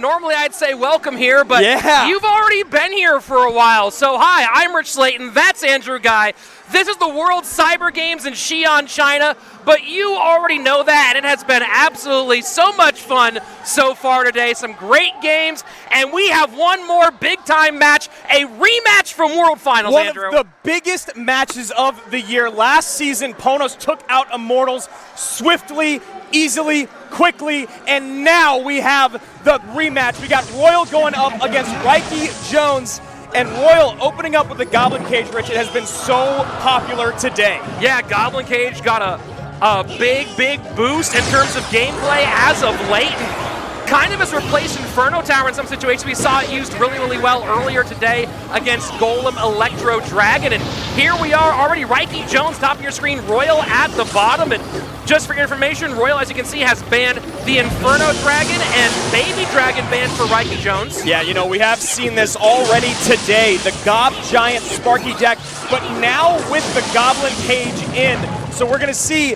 normally I'd say welcome here, but yeah. You've already been here for a while. So hi, I'm Rich Slayton, that's Andrew Guy. This is the World Cyber Games in Xi'an, China, but you already know that. It has been absolutely so much fun so far today. Some great games, and we have one more big-time match, a rematch from World Finals, Andrew. One of the biggest matches of the year. Last season, PONOS took out Immortals swiftly, easily, quickly, and now we have the rematch. We got Royal going up against Reiki Jones. And Royal opening up with the Goblin Cage, Rich. It has been so popular today. Yeah, Goblin Cage got a big boost in terms of gameplay as of late. And kind of has replaced Inferno Tower in some situations. We saw it used really well earlier today against Golem Electro Dragon. And here we are already, Reiki Jones, top of your screen, Royal at the bottom. And just for your information, Royal, as you can see, has banned the Inferno Dragon and Baby Dragon banned for Reiki Jones. Yeah, you know, we have seen this already today, the Gob Giant Sparky deck, but now with the Goblin Cage in. So we're going to see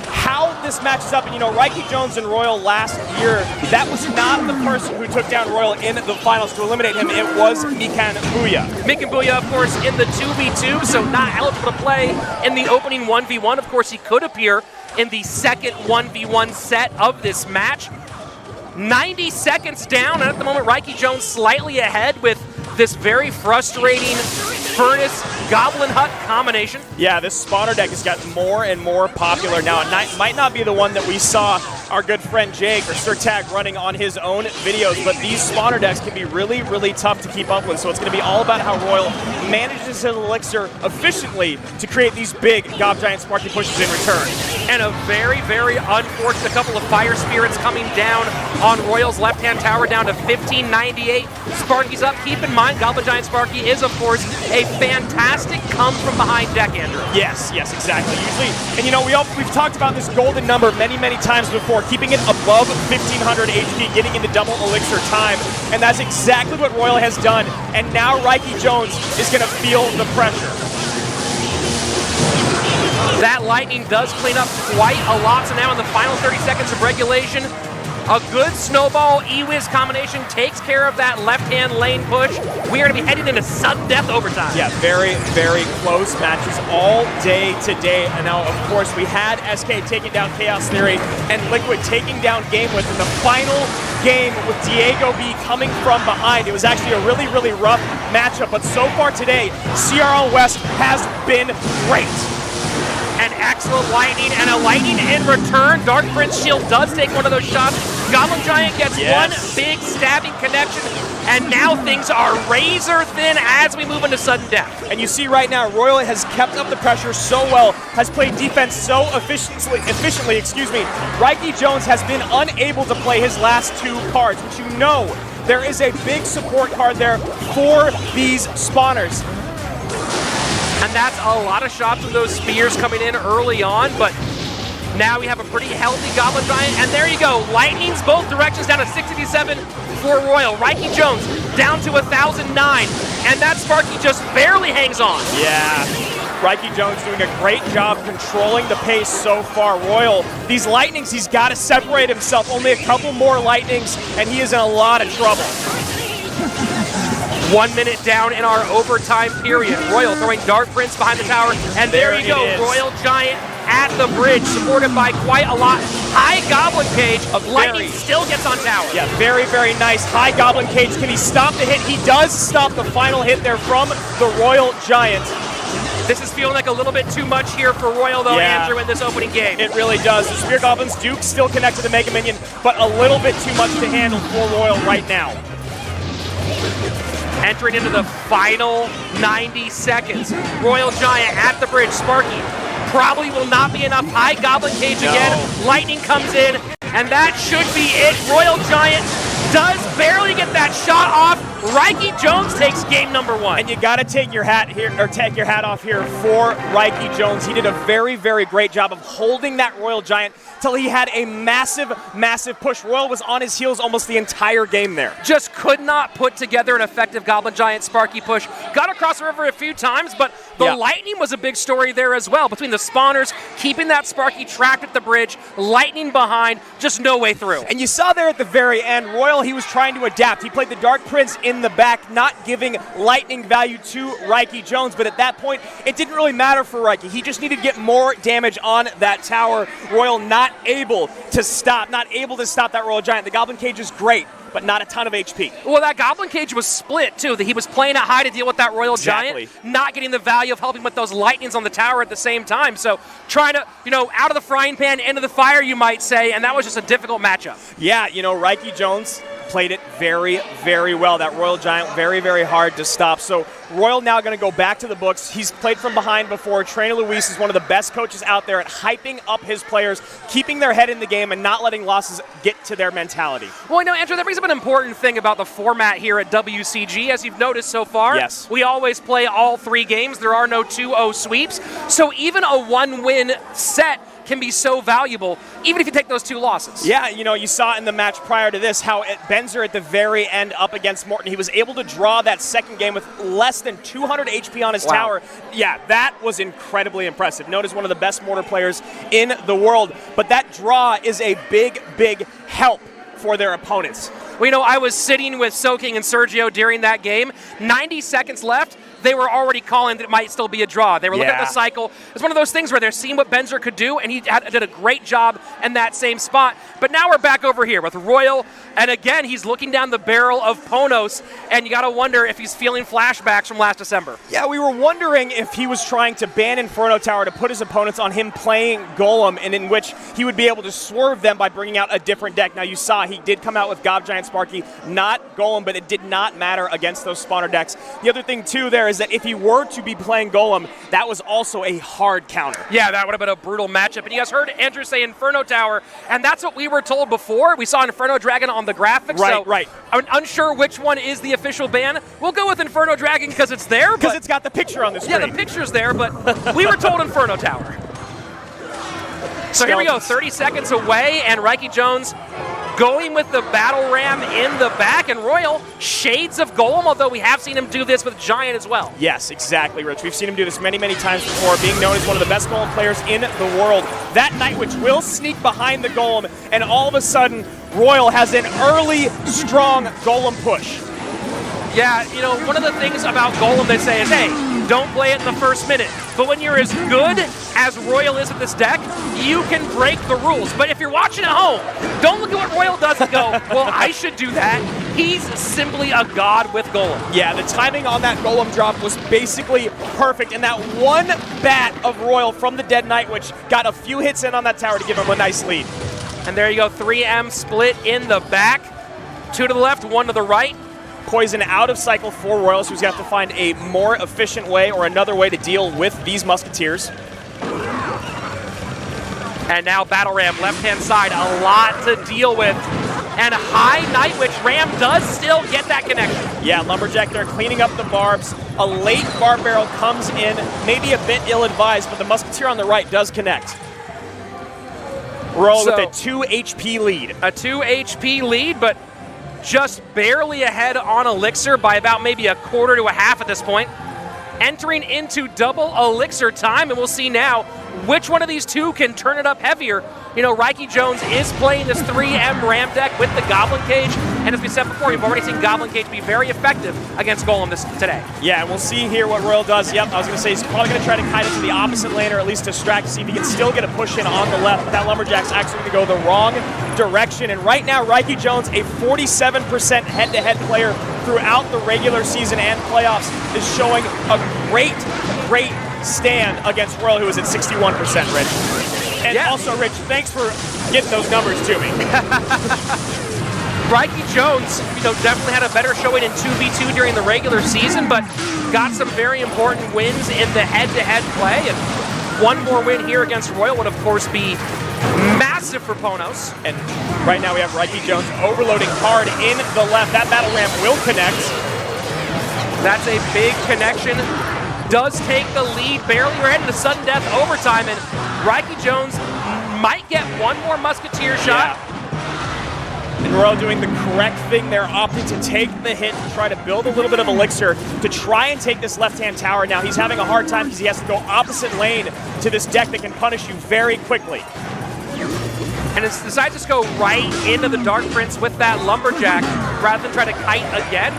how this matches up. And, you know, Reiki Jones and Royal last year, that was not the person who took down Royal in the finals to eliminate him. It was Mikan Booya. Mikan Booya, of course, in the 2v2, so not eligible to play in the opening 1v1. Of course, he could appear in the second 1v1 set of this match. 90 seconds down, and at the moment, Reiki Jones slightly ahead with this very frustrating Furnace Goblin Hut combination. Yeah, this spawner deck has gotten more and more popular now. It might not be the one that we saw our good friend Jake or Sir Tag running on his own videos, but these spawner decks can be really tough to keep up with. So it's going to be all about how Royal manages his elixir efficiently to create these big Gob Giant Sparky pushes in return. And a very unfortunate couple of Fire Spirits coming down on Royal's left-hand tower, down to 1598. Sparky's up. Keep in mind, Goblin Giant Sparky is, of course, a fantastic come-from-behind deck, Andrew. Yes, exactly. Usually, and you know, we've talked about this golden number many times before, keeping it above 1500 HP, getting into double elixir time, and that's exactly what Royal has done. And now Reiki Jones is going to feel the pressure. That lightning does clean up quite a lot, so now in the final 30 seconds of regulation, a good snowball E-Wiz combination takes care of that left-hand lane push. We are going to be heading into sudden death overtime. Yeah, very close matches all day today. And now, of course, we had SK taking down Chaos Theory and Liquid taking down Gamewith in the final game with Diego B coming from behind. It was actually a really rough matchup, but so far today, CRL West has been great. An excellent lightning and a lightning in return. Dark Prince Shield does take one of those shots. Goblin Giant gets one big stabbing connection, and now things are razor thin as we move into sudden death. And you see right now, Royal has kept up the pressure so well, has played defense so efficiently, Reiki Jones has been unable to play his last two cards, which you know, there is a big support card there for these spawners. And that's a lot of shots with those spears coming in early on, but now we have a pretty healthy Goblin Giant, and there you go. Lightnings both directions down to 687 for Royal. Reiki Jones down to 1009, and that Sparky just barely hangs on. Yeah, Reiki Jones doing a great job controlling the pace so far. Royal, these lightnings, he's got to separate himself. Only a couple more lightnings, and he is in a lot of trouble. 1 minute down in our overtime period. Royal throwing Dark Prince behind the tower, and there you go, Royal Giant at the bridge, supported by quite a lot. High Goblin Cage, lightning still gets on tower. Yeah, very nice. High Goblin Cage, can he stop the hit? He does stop the final hit there from the Royal Giant. This is feeling like a little bit too much here for Royal, though, Andrew, in this opening game. It really does. The Spear Goblins do still connect to the Mega Minion, but a little bit too much to handle for Royal right now. Entering into the final 90 seconds. Royal Giant at the bridge. Sparky probably will not be enough. High Goblin Cage again. Lightning comes in, and that should be it. Royal Giant does barely get that shot off. Reiki Jones takes game number 1. And you got to take your hat here, or take your hat off here for Reiki Jones. He did a very, very great job of holding that Royal Giant till he had a massive, massive push. Royal was on his heels almost the entire game there. Just could not put together an effective Goblin Giant Sparky push. Got across the river a few times, but the lightning was a big story there as well. Between the spawners, keeping that Sparky trapped at the bridge, lightning behind, just no way through. And you saw there at the very end, Royal, he was trying to adapt. He played the Dark Prince in the back, not giving lightning value to Reiki Jones, but at that point, it didn't really matter for Reiki. He just needed to get more damage on that tower. Royal not able to stop that Royal Giant. The Goblin Cage is great, but not a ton of HP. Well, that Goblin Cage was split, too. He was playing it high to deal with that Royal Giant, not getting the value of helping with those lightnings on the tower at the same time. So trying to, out of the frying pan, into the fire, you might say, and that was just a difficult matchup. Yeah, Reiki Jones played it very, very well. That Royal Giant, very, very hard to stop. So Royal now going to go back to the books. He's played from behind before. Trainer Luis is one of the best coaches out there at hyping up his players, keeping their head in the game, and not letting losses get to their mentality. Well, Andrew, that brings up an important thing about the format here at WCG. As you've noticed so far, we always play all 3 games. There are no 2-0 sweeps. So even a 1-win set can be so valuable, even if you take those 2 losses. Yeah, you saw in the match prior to this how Benzer at the very end up against Morton, he was able to draw that second game with less than 200 HP on his tower. Yeah, that was incredibly impressive. Known as one of the best mortar players in the world, but that draw is a big, big help for their opponents. Well, I was sitting with Soking and Sergio during that game. 90 seconds left. They were already calling that it might still be a draw. They were looking at the cycle. It's one of those things where they're seeing what Benzer could do, and he did a great job in that same spot. But now we're back over here with Royal, and again, he's looking down the barrel of PONOS, and you got to wonder if he's feeling flashbacks from last December. Yeah, we were wondering if he was trying to ban Inferno Tower to put his opponents on him playing Golem, and in which he would be able to swerve them by bringing out a different deck. Now, you saw he did come out with Gob Giant Sparky, not Golem, but it did not matter against those spawner decks. The other thing, too, there is that if he were to be playing Golem, that was also a hard counter. Yeah, that would have been a brutal matchup. And you guys heard Andrew say Inferno Tower, and that's what we were told before. We saw Inferno Dragon on the graphics. Right. I'm unsure which one is the official ban. We'll go with Inferno Dragon because it's there. Because it's got the picture on the screen. Yeah, the picture's there, but we were told Inferno Tower. So here we go, 30 seconds away, and Reiki Jones going with the battle ram in the back, and Royal shades of Golem, although we have seen him do this with Giant as well. Yes, exactly, Rich. We've seen him do this many, many times before, being known as one of the best Golem players in the world. That Night Witch will sneak behind the Golem, and all of a sudden, Royal has an early, strong Golem push. Yeah, one of the things about Golem they say is, hey, don't play it in the first minute. But when you're as good as Royal is with this deck, you can break the rules. But if you're watching at home, don't look at what Royal does and go, well, I should do that. He's simply a god with Golem. Yeah, the timing on that Golem drop was basically perfect. And that one bat of Royal from the Dead Night Witch got a few hits in on that tower to give him a nice lead. And there you go, 3M split in the back. 2 to the left, 1 to the right. Poison out of cycle for Royal, so he's got to find a more efficient way or another way to deal with these Musketeers. And now Battle Ram, left-hand side, a lot to deal with. And high Night Witch, Ram does still get that connection. Yeah, Lumberjack there cleaning up the barbs. A late barb barrel comes in, maybe a bit ill-advised, but the Musketeer on the right does connect. Royal with a 2 HP lead. A 2 HP lead, but just barely ahead on Elixir by about maybe a quarter to a half at this point. Entering into double Elixir time, and we'll see now which one of these two can turn it up heavier. Reiki Jones is playing this 3M Ram deck with the Goblin Cage, and as we said before, you've already seen Goblin Cage be very effective against Golem today. Yeah, and we'll see here what Royal does. Yep, I was going to say he's probably going to try to kite it to the opposite lane, or at least distract to see if he can still get a push in on the left, but that Lumberjack's actually going to go the wrong direction, and right now, Reiki Jones, a 47% head-to-head player throughout the regular season and playoffs, is showing a great stand against Royal, who is at 61%, Rich. And also, Rich, thanks for getting those numbers to me. Reiki Jones, definitely had a better showing in 2v2 during the regular season, but got some very important wins in the head-to-head play. And one more win here against Royal would, of course, be massive for PONOS. And right now we have Reiki Jones overloading hard in the left. That battle ramp will connect. That's a big connection. Does take the lead barely. We're heading to sudden death overtime, and Reiki Jones might get one more Musketeer shot. Yeah. And Royal doing the correct thing there, opting to take the hit to try to build a little bit of elixir to try and take this left-hand tower. Now he's having a hard time because he has to go opposite lane to this deck that can punish you very quickly. And it decides to just go right into the Dark Prince with that Lumberjack rather than try to kite again.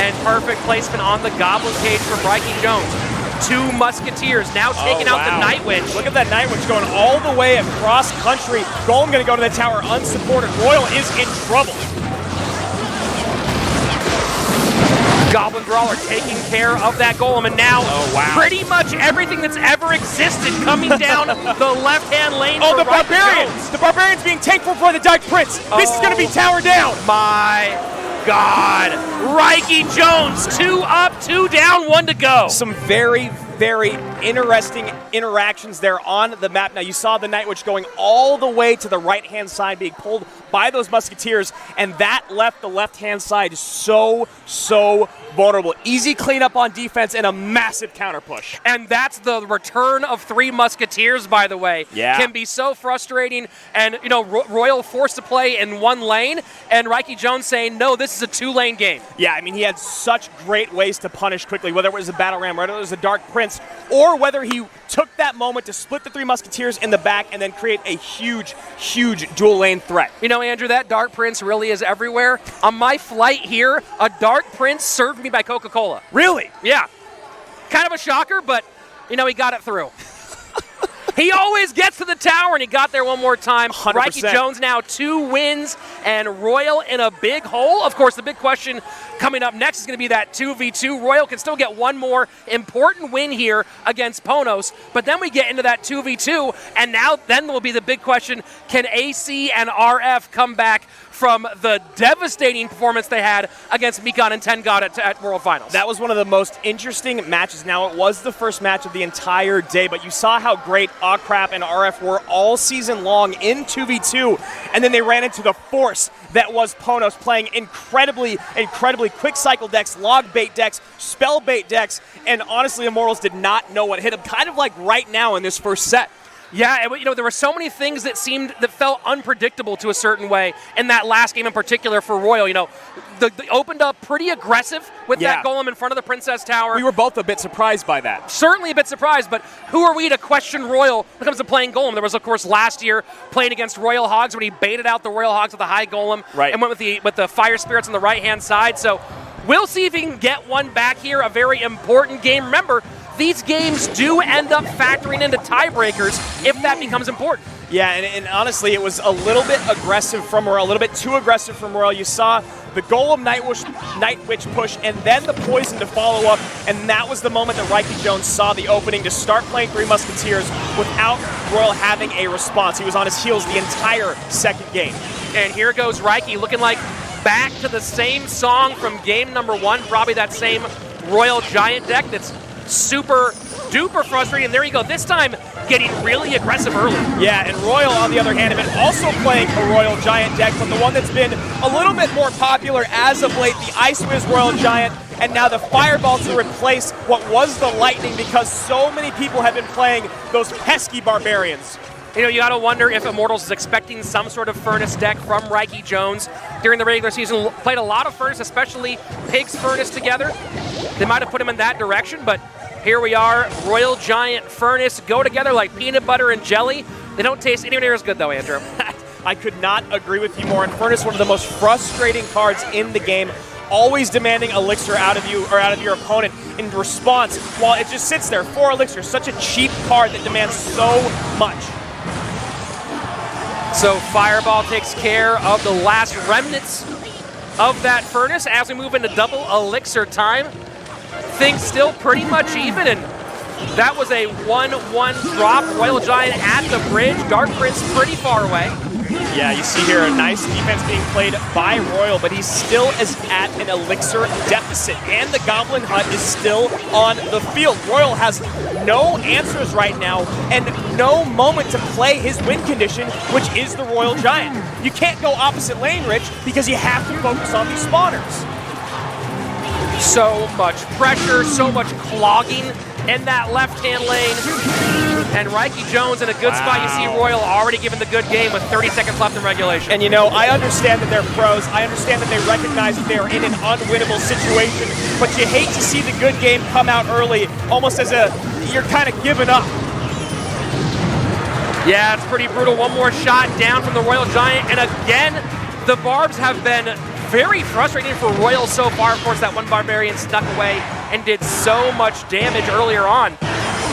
And perfect placement on the Goblin Cage from Reiki Jones. 2 Musketeers now taking out the Night Witch. Look at that Night Witch going all the way across country. Golem going to go to the tower unsupported. Royal is in trouble. Goblin Brawler taking care of that Golem, and now pretty much everything that's ever existed coming down the left-hand lane for the Reiki Barbarians! Jones. The Barbarians being taken for the Dark Prince. This is going to be tower down. My God. Reiki Jones, 2 up, 2 down, 1 to go. Some very, very interesting interactions there on the map. Now, you saw the Night Witch going all the way to the right-hand side, being pulled by those Musketeers, and that left the left-hand side so vulnerable. Easy cleanup on defense and a massive counter push. And that's the return of 3 Musketeers, by the way. Yeah. Can be so frustrating. And, you know, Royal forced to play in 1 lane, and Reiki Jones saying, no, this is a 2-lane game. Yeah, I mean, he had such great ways to punish quickly, whether it was a Battle Ram, whether it was a Dark Prince, or whether he took that moment to split the 3 Musketeers in the back and then create a huge dual lane threat. You know, Andrew, that Dark Prince really is everywhere. On my flight here, a Dark Prince served me by Coca-Cola. Really? Yeah. Kind of a shocker, but, you know, he got it through. He always gets to the tower, and he got there one more time. 100%. Reiki Jones now 2 wins, and Royal in a big hole. Of course, the big question coming up next is going to be that 2v2. Royal can still get one more important win here against PONOS, but then we get into that 2v2, and then will be the big question, can AC and RF come back from the devastating performance they had against Mekon and Tengod at World Finals? That was one of the most interesting matches. Now, it was the first match of the entire day, but you saw how great Akrap and RF were all season long in 2v2, and then they ran into the force that was PONOS, playing incredibly quick cycle decks, log bait decks, spell bait decks, and honestly, Immortals did not know what hit them, kind of like right now in this first set. Yeah, and, you know, there were so many things that felt unpredictable to a certain way in that last game in particular for Royal. You know, they opened up pretty aggressive with that Golem in front of the Princess Tower. We were both a bit surprised by that. Certainly a bit surprised, but who are we to question Royal when it comes to playing Golem? There was, of course, last year playing against Royal Hogs when he baited out the Royal Hogs with a high Golem and went with the Fire Spirits on the right-hand side. So we'll see if he can get one back here, a very important game. Remember, these games do end up factoring into tiebreakers if that becomes important. Yeah, and honestly, it was a little bit aggressive from Royal, a little bit too aggressive from Royal. You saw the Golem Night Witch push, and then the Poison to follow up, and that was the moment that Reiki Jones saw the opening to start playing 3 Musketeers without Royal having a response. He was on his heels the entire second game. And here goes Reiki looking like back to the same song from game number 1, probably that same Royal Giant deck that's super duper frustrating. And there you go, this time getting really aggressive early. Yeah, and Royal, on the other hand, have been also playing a Royal Giant deck, but the one that's been a little bit more popular as of late, the Ice Wiz Royal Giant, and now the Fireball to replace what was the Lightning, because so many people have been playing those pesky Barbarians. You know, you got to wonder if Immortals is expecting some sort of Furnace deck from Reiki Jones during the regular season. Played a lot of Furnace, especially Pig's Furnace together. They might have put him in that direction, but here we are. Royal Giant Furnace go together like peanut butter and jelly. They don't taste anywhere near as good, though, Andrew. I could not agree with you more. And Furnace, one of the most frustrating cards in the game, always demanding elixir out of you or out of your opponent in response, while it just sits there. 4 elixir, such a cheap card that demands so much. So Fireball takes care of the last remnants of that Furnace as we move into double elixir time. Things still pretty much even, and that was a 1-1 drop. Royal Giant at the bridge. Dark Prince pretty far away. Yeah, you see here a nice defense being played by Royal, but he still is at an elixir deficit, and the Goblin Hut is still on the field. Royal has no answers right now and no moment to play his win condition, which is the Royal Giant. You can't go opposite lane, Rich, because you have to focus on these spawners. So much pressure, so much clogging in that left-hand lane. And Reiki Jones in a good spot. You see Royal already given the good game with 30 seconds left in regulation. And you know, I understand that they're pros. I understand that they recognize that they are in an unwinnable situation. But you hate to see the good game come out early, almost as you're kind of giving up. Yeah, it's pretty brutal. One more shot down from the Royal Giant. And again, the Barbs have been very frustrating for Royal so far. Of course, that one Barbarian snuck away and did so much damage earlier on.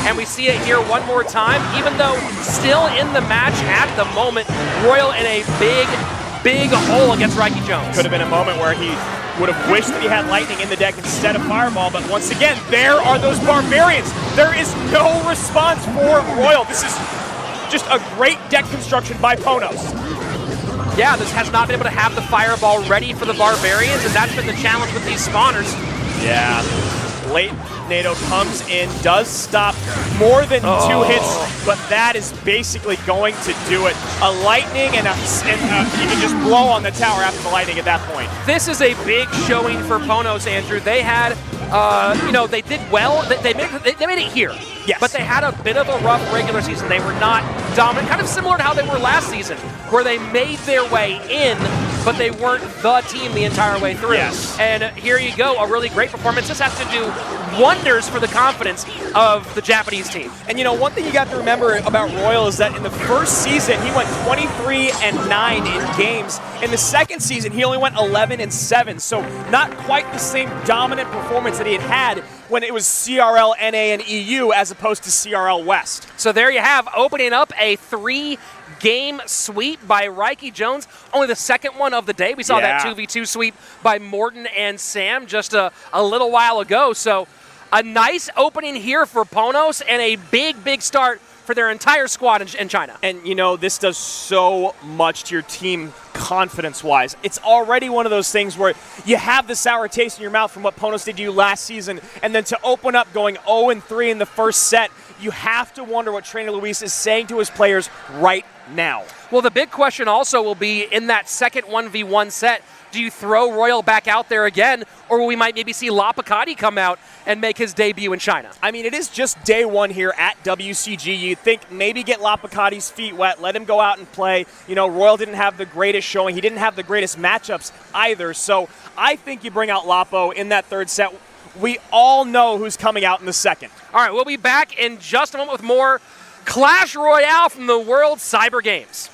And we see it here one more time, even though still in the match at the moment, Royal in a big hole against Reiki Jones. Could have been a moment where he would have wished that he had Lightning in the deck instead of Fireball, but once again, there are those Barbarians. There is no response for Royal. This is just a great deck construction by PONOS. Yeah, this has not been able to have the Fireball ready for the Barbarians, and that's been the challenge with these spawners. Yeah. Late NATO comes in, does stop more than 2 hits, but that is basically going to do it. A Lightning and you can just blow on the tower after the Lightning at that point. This is a big showing for PONOS, Andrew. They had, they did well. They made it here. Yes. But they had a bit of a rough regular season. They were not dominant, kind of similar to how they were last season, where they made their way in, but they weren't the team the entire way through. Yes. And here you go, a really great performance. This has to do wonders for the confidence of the Japanese team. And you know, one thing you got to remember about Royal is that in the first season, he went 23-9 in games. In the second season, he only went 11-7. So not quite the same dominant performance that he had when it was CRL, NA, and EU as opposed to CRL West. So there you have, opening up a 3-game sweep by Reiki Jones. Only the second one of the day. We saw that 2v2 sweep by Morton and Sam just a little while ago. So a nice opening here for PONOS and a big start for their entire squad in China. And you know, this does so much to your team confidence-wise. It's already one of those things where you have the sour taste in your mouth from what PONOS did to you last season, and then to open up going 0-3 in the first set, you have to wonder what Trainer Luis is saying to his players right now. Well, the big question also will be in that second 1v1 set, do you throw Royal back out there again, or we might maybe see Lapacati come out and make his debut in China? I mean, it is just day one here at WCG. You'd think maybe get Lapacati's feet wet, let him go out and play. You know, Royal didn't have the greatest showing. He didn't have the greatest matchups either. So I think you bring out Lapo in that third set. We all know who's coming out in the second. All right, we'll be back in just a moment with more Clash Royale from the World Cyber Games.